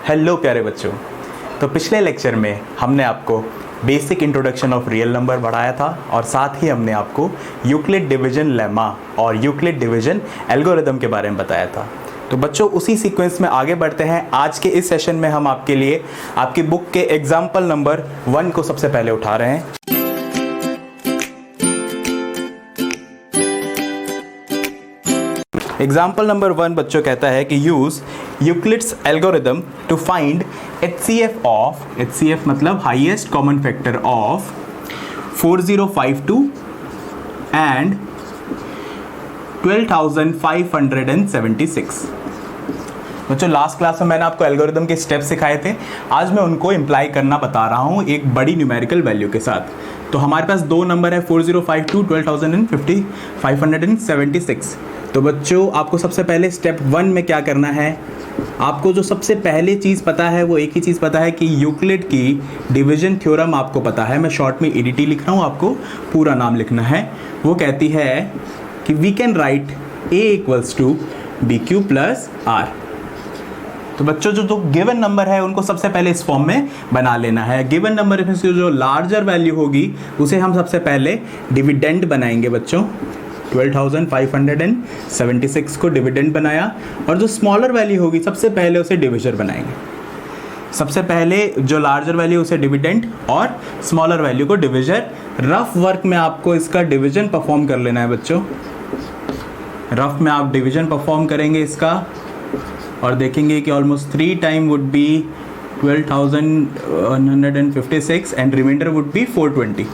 Hello प्यारे बच्चों। तो पिछले लेक्चर में हमने आपको basic introduction of real number पढ़ाया था और साथ ही हमने आपको यूक्लिड डिवीजन लेमा और यूक्लिड डिवीजन एल्गोरिदम के बारे में बताया था। तो बच्चों उसी सीक्वेंस में आगे बढ़ते हैं। आज के इस सेशन में हम आपके लिए आपकी बुक के एग्जाम्पल नंबर 1 को सबसे पहले उठा रहे हैं। एग्जाम्पल नंबर 1 बच्चों कहता है कि use Euclid's algorithm to find HCF of, HCF मतलब highest common factor of 4052 and 12576। बच्चों लास्ट क्लास में मैंने आपको एल्गोरिदम के स्टेप सिखाए थे, आज मैं उनको इम्प्लाई करना बता रहा हूँ एक बड़ी न्यूमेरिकल वैल्यू के साथ। तो हमारे पास दो नंबर है 4052, 12576। तो बच्चों आपको सबसे पहले स्टेप 1 में क्या करना है, आपको जो सबसे पहले चीज़ पता है वो एक ही चीज़ पता है कि यूक्लिड की डिवीजन थ्योरम आपको पता है। मैं शॉर्ट में EDT लिख रहा हूँ, आपको पूरा नाम लिखना है। वो कहती है कि we can write A equals to BQ plus R। तो बच्चों जो गिवन नंबर है उनको सबसे पहले इस फॉर्म में बना लेना है। गिवन नंबर में से जो लार्जर वैल्यू होगी उसे हम सबसे पहले डिविडेंड बनाएंगे बच्चों। 12576 को डिविडेंड बनाया और जो स्मॉलर वैल्यू होगी सबसे पहले उसे डिविजर बनाएंगे। सबसे पहले जो लार्जर वैल्यू उसे डिविडेंड और स्मॉलर वैल्यू को डिविजर। रफ वर्क में आपको इसका डिवीजन परफॉर्म कर लेना है बच्चों। रफ में आप डिवीजन परफॉर्म करेंगे इसका और देखेंगे कि almost 3 time would be 12156 and reminder would be 420।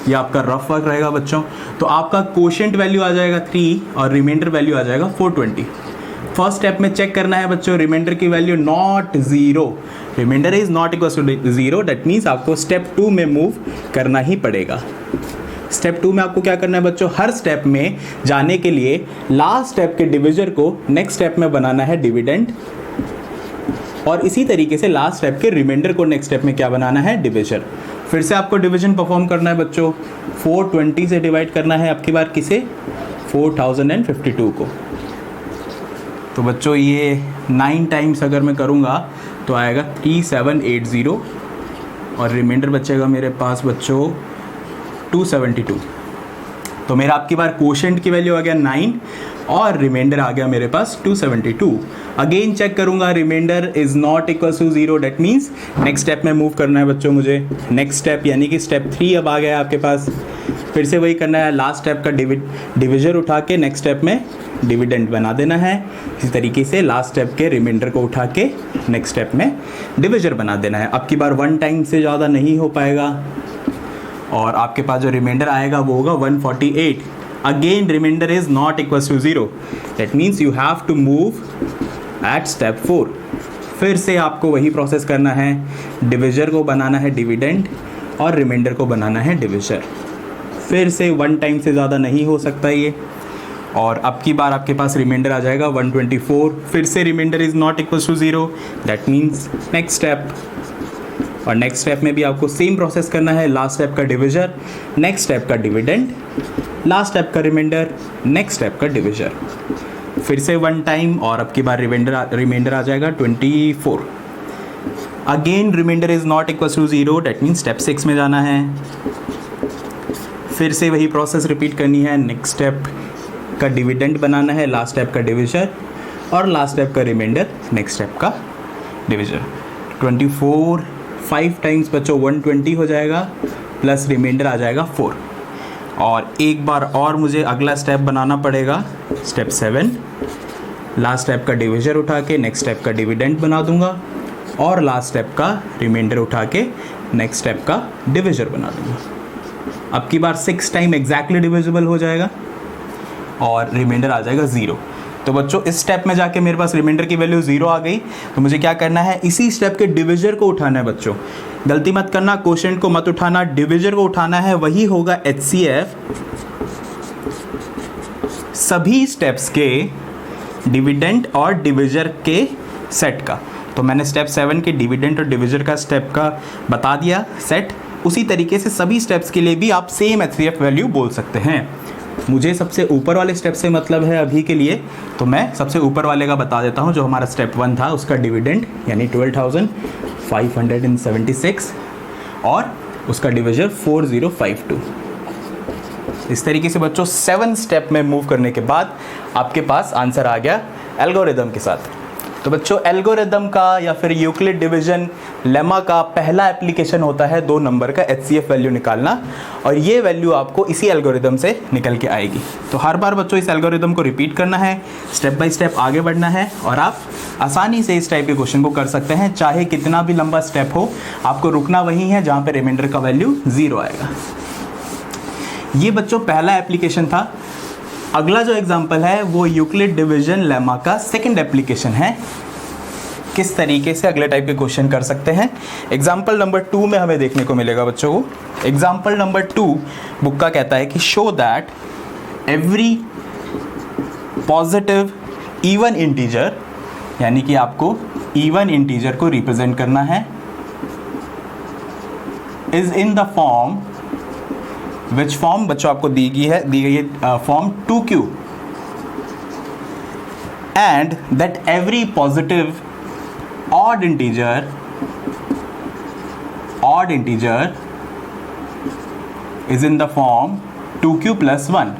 ये आपका रफ वर्क रहेगा बच्चों। तो आपका कोशेंट वैल्यू आ जाएगा 3 और रिमाइंडर वैल्यू आ जाएगा 420। फर्स्ट स्टेप में चेक करना है बच्चों रिमाइंडर की value not 0, reminder is not equal to 0। That means आपको स्टेप 2 में मूव करना ही पड़ेगा। स्टेप 2 में आपको क्या करना है बच्चों, हर स्टेप में जाने के लिए लास्ट स्टेप के डिविजर को नेक्स्ट स्टेप में बनाना है डिविडेंड और इसी तरीके से लास्ट स्टेप के रिमाइंडर को नेक्स्ट स्टेप में क्या बनाना है, डिविजर। फिर से आपको डिवीजन परफॉर्म करना है बच्चों। 420 से डिवाइड करना है आपकी बार किसे, 4052 को। तो बच्चों ये 9 टाइम्स अगर मैं करूँगा तो आएगा 3780 और रिमाइंडर बचेगा मेरे पास बच्चों 272। तो मेरा आपकी बार कोशेंट की वैल्यू आ गया 9 और रिमाइंडर आ गया मेरे पास 272। अगेन चेक करूंगा reminder is not equal to 0। That means next step में मूव करना है बच्चों मुझे। नेक्स्ट स्टेप यानी कि स्टेप 3 अब आ गया आपके पास। फिर से वही करना है, लास्ट स्टेप का डिविजर उठा के नेक्स्ट स्टेप में डिविडेंड बना देना है। इसी तरीके से लास्ट स्टेप के रिमाइंडर को उठा के नेक्स्ट स्टेप में डिविजर बना देना है। अब की बार 1 टाइम से ज़्यादा नहीं हो पाएगा और आपके पास जो रिमाइंडर आएगा वो होगा 148। Again reminder is not equal to 0। That means you have to move at step 4। फिर से आपको वही प्रोसेस करना है, डिविजर को बनाना है डिविडेंड और रिमाइंडर को बनाना है डिविजर। फिर से 1 टाइम से ज़्यादा नहीं हो सकता ये। और अब की बार आपके पास रिमाइंडर आ जाएगा 124। फिर से reminder is not equal to 0। That means next step और नेक्स्ट स्टेप में भी आपको सेम प्रोसेस करना है। लास्ट स्टेप का डिविजर, नेक्स्ट स्टेप का डिविडेंड, लास्ट स्टेप का रिमाइंडर, नेक्स्ट स्टेप का डिविजर। फिर से 1 टाइम और अब की बार रिमाइंडर आ जाएगा 24। Again reminder is not equal to 0। That means step 6 में जाना है। फिर से वही प्रोसेस रिपीट करनी है। नेक्स्ट स्टेप का डिविडेंड बनाना है, लास्ट स्टेप का डिविजर और लास्ट स्टेप का रिमाइंडर, नेक्स्ट स्टेप का डिविजर। 24 5 टाइम्स बच्चों 120 हो जाएगा प्लस रिमाइंडर आ जाएगा 4। और एक बार और मुझे अगला स्टेप बनाना पड़ेगा, स्टेप 7। लास्ट स्टेप का डिविजर उठा के नेक्स्ट स्टेप का डिविडेंड बना दूंगा और लास्ट स्टेप का रिमाइंडर उठा के नेक्स्ट स्टेप का डिविजर बना दूंगा। अब की बार 6 टाइम एग्जैक्टली डिविजिबल हो जाएगा और रिमाइंडर आ जाएगा 0। तो बच्चों इस स्टेप में जाके मेरे पास रिमाइंडर की वैल्यू 0 आ गई। तो मुझे क्या करना है, इसी स्टेप के डिविजर को उठाना है बच्चों। गलती मत करना, कोशेंट को मत उठाना, डिविजर को उठाना है। वही होगा HCF सभी स्टेप्स के डिविडेंड और डिविजर के सेट का। तो मैंने स्टेप 7 के डिविडेंड और डिविजर का स्टेप का बता दिया सेट। उसी तरीके से सभी स्टेप्स के लिए भी आप सेम HCF वैल्यू बोल सकते हैं। मुझे सबसे ऊपर वाले स्टेप से मतलब है अभी के लिए, तो मैं सबसे ऊपर वाले का बता देता हूँ। जो हमारा स्टेप 1 था उसका डिविडेंड यानी 12,576 और उसका डिविजन 4052। इस तरीके से बच्चों 7 स्टेप में मूव करने के बाद आपके पास आंसर आ गया एल्गोरिदम के साथ। तो बच्चों एल्गोरिदम का या फिर यूक्लिड डिवीजन लेमा का पहला एप्लीकेशन होता है 2 नंबर का HCF वैल्यू निकालना, और ये वैल्यू आपको इसी एल्गोरिदम से निकल के आएगी। तो हर बार बच्चों इस एल्गोरिदम को रिपीट करना है, स्टेप बाय स्टेप आगे बढ़ना है, और आप आसानी से इस टाइप के क्वेश्चन को कर सकते हैं। चाहे कितना भी लंबा स्टेप हो, आपको रुकना वहीं है जहाँ पर रिमाइंडर का वैल्यू 0 आएगा। ये बच्चों पहला एप्लीकेशन था। अगला जो एग्जाम्पल है वो यूक्लिड डिवीजन लेमा का सेकंड एप्लीकेशन है। किस तरीके से अगले टाइप के क्वेश्चन कर सकते हैं, एग्जाम्पल नंबर 2 में हमें देखने को मिलेगा बच्चों को। एग्जाम्पल नंबर 2 बुक का कहता है कि show that every positive even integer, यानी कि आपको इवन इंटीजर को रिप्रेजेंट करना है, is in the form, which form बच्चों आपको दी गई है form 2q, and that every positive odd integer is in the form 2q plus 1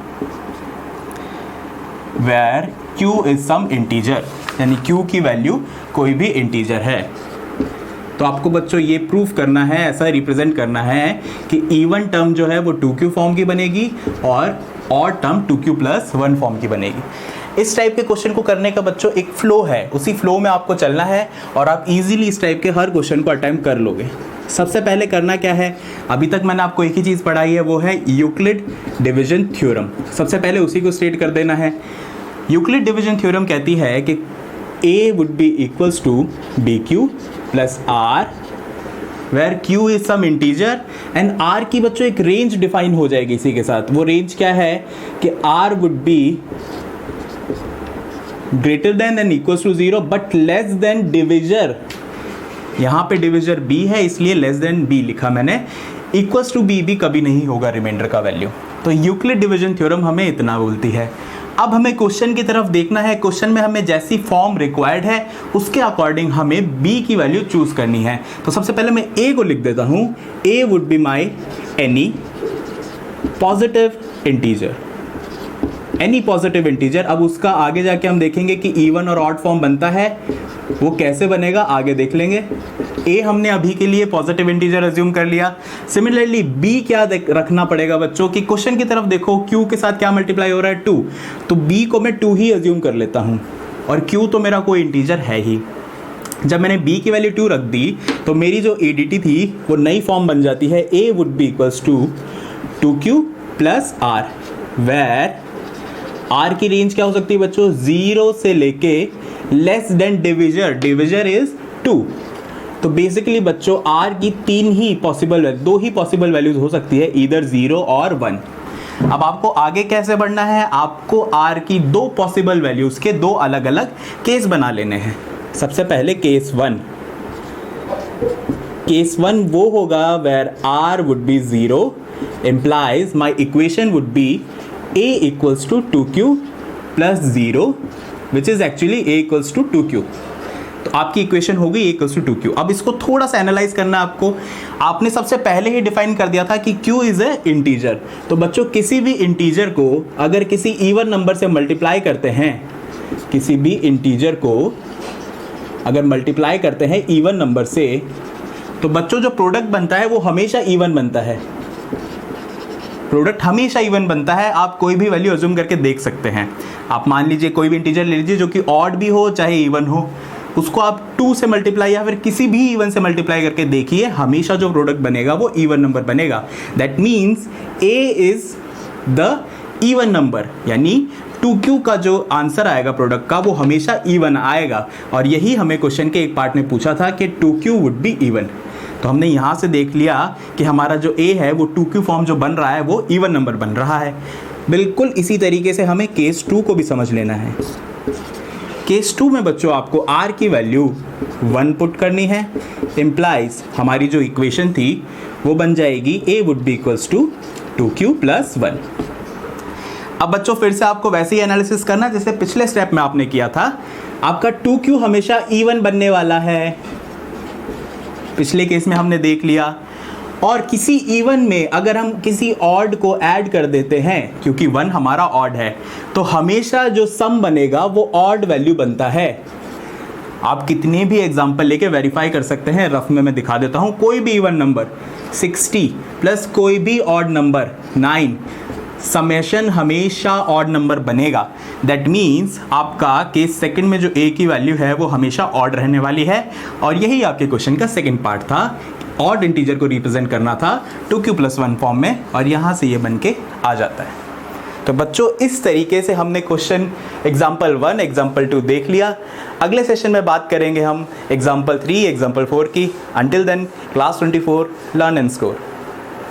where q is some integer, यानी q की वैल्यू कोई भी इंटीजर है। तो आपको बच्चों ये प्रूफ करना है, ऐसा रिप्रेजेंट करना है कि इवन टर्म जो है वो 2q फॉर्म की बनेगी और odd term 2q plus 1 form की बनेगी। इस टाइप के क्वेश्चन को करने का बच्चों एक फ्लो है, उसी फ्लो में आपको चलना है और आप इजीली इस टाइप के हर क्वेश्चन को अटेम्प्ट कर लोगे। सबसे पहले करना क्या है, अभी तक मैंने आपको एक ही चीज़ पढ़ाई है, वो है यूक्लिड डिवीजन थ्योरम। सबसे पहले उसी को स्टेट कर देना है। यूक्लिड डिवीजन थ्योरम कहती है कि a would be equals to bq plus r where q is some integer and r की बच्चों एक रेंज डिफाइन हो जाएगी इसी के साथ। वो रेंज क्या है कि r would be greater than equals to 0 but less than divisor, यहाँ पे डिविजर b है इसलिए लेस देन b लिखा मैंने, इक्वल्स टू b भी कभी नहीं होगा रिमाइंडर का वैल्यू। तो यूक्लिड डिवीजन थ्योरम हमें इतना बोलती है। अब हमें क्वेश्चन की तरफ देखना है। क्वेश्चन में हमें जैसी फॉर्म रिक्वायर्ड है उसके अकॉर्डिंग हमें b की वैल्यू चूज करनी है। तो सबसे पहले मैं a को लिख देता हूँ। a would be my any positive integer, any positive integer. अब उसका आगे जाके हम देखेंगे कि इवन और ऑड फॉर्म बनता है, वो कैसे बनेगा आगे देख लेंगे। ए हमने अभी के लिए पॉजिटिव इंटीजर अज्यूम कर लिया। सिमिलरली बी क्या रखना पड़ेगा बच्चों की, क्वेश्चन की तरफ देखो, क्यू के साथ क्या मल्टीप्लाई हो रहा है 2, तो बी को मैं 2 ही अज्यूम कर लेता हूँ और क्यू तो मेरा कोई इंटीजर है ही। जब मैंने b की वैल्यू 2 रख दी तो मेरी जो ADT थी वो नई फॉर्म बन जाती है, a would be equals to 2q plus r, where r की रेंज क्या हो सकती है बच्चों, 0 से लेके less than divisor, divisor is 2। तो बेसिकली बच्चों r की 2 ही पॉसिबल वैल्यूज हो सकती है, ईदर 0 और 1। अब आपको आगे कैसे बढ़ना है, आपको r की 2 पॉसिबल वैल्यूज के 2 अलग अलग केस बना लेने हैं। सबसे पहले केस 1, केस 1 वो होगा where r would be 0 implies my equation would be a equals to 2q plus 0 which is actually a equals to 2q। तो आपकी इक्वेशन होगी a equals to 2q। अब इसको थोड़ा सा एनालाइज करना है आपको। आपने सबसे पहले ही डिफाइन कर दिया था कि q इज ए इंटीजर। तो बच्चों किसी भी इंटीजर को अगर किसी इवन नंबर से मल्टीप्लाई करते हैं, किसी भी इंटीजर को अगर मल्टीप्लाई करते हैं इवन नंबर से, तो बच्चों जो प्रोडक्ट बनता है वो हमेशा इवन बनता है। प्रोडक्ट हमेशा इवन बनता है। आप कोई भी वैल्यू अज्यूम करके देख सकते हैं। आप मान लीजिए कोई भी इंटीजर ले लीजिए जो कि ऑड भी हो चाहे इवन हो, उसको आप 2 से मल्टीप्लाई या फिर किसी भी इवन से मल्टीप्लाई करके देखिए, हमेशा जो प्रोडक्ट बनेगा वो इवन नंबर बनेगा। That means a is the even number, यानी 2q का जो आंसर आएगा प्रोडक्ट का वो हमेशा इवन आएगा। और यही हमें क्वेश्चन के एक पार्ट में पूछा था कि 2q वुड बी इवन। तो हमने यहाँ से देख लिया कि हमारा जो a है वो 2q फॉर्म जो बन रहा है वो इवन नंबर बन रहा है। बिल्कुल इसी तरीके से हमें केस 2 को भी समझ लेना है। केस 2 में बच्चों आपको r की वैल्यू 1 पुट करनी है, इम्प्लाइज हमारी जो इक्वेशन थी वो बन जाएगी a would be equals to 2q plus 1। अब बच्चों फिर से आपको वैसे ही एनालिसिस करना जैसे पिछले स्टेप में आपने किया था। आपका 2q हमेशा इवन बनने वाला है, पिछले केस में हमने देख लिया। और किसी इवन में अगर हम किसी ऑड को ऐड कर देते हैं, क्योंकि 1 हमारा ऑड है, तो हमेशा जो सम बनेगा वो ऑड वैल्यू बनता है। आप कितने भी एग्जाम्पल लेके वेरीफाई कर सकते हैं, रफ में मैं दिखा देता हूं। कोई भी इवन नंबर 60 प्लस कोई भी ऑड नंबर 9, समेशन हमेशा ऑड नंबर बनेगा। दैट मीन्स आपका केस सेकंड में जो a की वैल्यू है वो हमेशा ऑड रहने वाली है। और यही आपके क्वेश्चन का सेकंड पार्ट था, ऑड इंटीजर को रिप्रेजेंट करना था 2q+1 फॉर्म में, और यहाँ से ये बन के आ जाता है। तो बच्चों इस तरीके से हमने क्वेश्चन एग्जाम्पल 1, एग्जाम्पल 2 देख लिया। अगले सेशन में बात करेंगे हम एग्जाम्पल 3, एग्जाम्पल 4 की। Until then, class 24 learn and score.